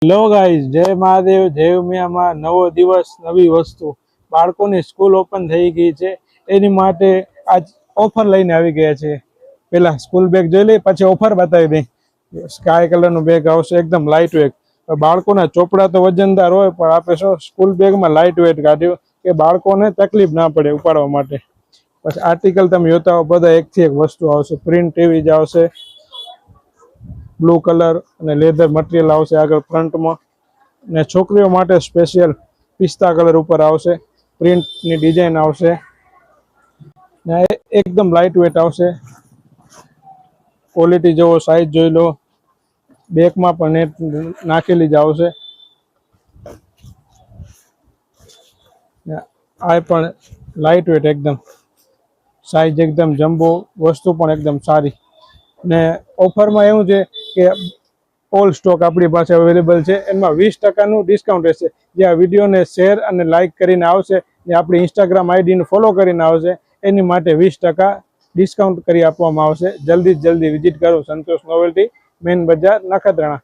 Hello guys, જય મહાદેવ, જય ઉમિયામાં। નવો દિવસ, નવી વસ્તુ। બાળકોની સ્કૂલ ઓપન થઈ ગઈ છે, એની માટે આજ ઓફર લઈને આવી ગયા છે। પેલા સ્કૂલ બેગ જોઈ લઈ, પછી ઓફર બતાવી દઈ। સ્કાય કલરનું બેગ આવશે, એકદમ લાઇટ વેટ। બાળકોના ચોપડા તો વજનદાર હોય, પણ આપણે શું સ્કૂલ બેગમાં લાઇટ વેટ કાઢ્યું કે બાળકોને તકલીફ ના પડે ઉપાડવા માટે। પછી આર્ટિકલ તમે જોતા હો, બધા એકથી એક વસ્તુ આવશે। પ્રિન્ટ ટીવી જ આવશે, બ્લુ કલર અને લેધર મટીરિયલ આવશે આગળ ફ્રન્ટમાં, ને છોકરીઓ માટે સ્પેશિયલ પિસ્તા કલર ઉપર આવશે, પ્રિન્ટની ડિઝાઇન આવશે, ને એકદમ લાઇટ વેટ આવશે। ક્વોલિટી જોવો, સાઇઝ જોઈ લો, બેકમાં પણ નેટ નાખેલી જ આવશે। આ પણ લાઇટ વેટ એકદમ, સાઇઝ એકદમ જમ્બો, વસ્તુ પણ એકદમ સારી। ને ઓફરમાં એવું છે કે ઓલ સ્ટોક આપણી પાસે અવેલેબલ છે, એમાં 20% ડિસ્કાઉન્ટ રહેશે। જે આ વિડીયોને શેર અને લાઇક કરીને આવશે, જે આપણી ઇન્સ્ટાગ્રામ આઈડીને ફોલો કરીને આવશે, એની માટે 20% ડિસ્કાઉન્ટ કરી આપવામાં આવશે। જલ્દી વિઝિટ કરો સંતોષ નોવેલ્ટી, મેઇન બજાર, નખત્રાણા।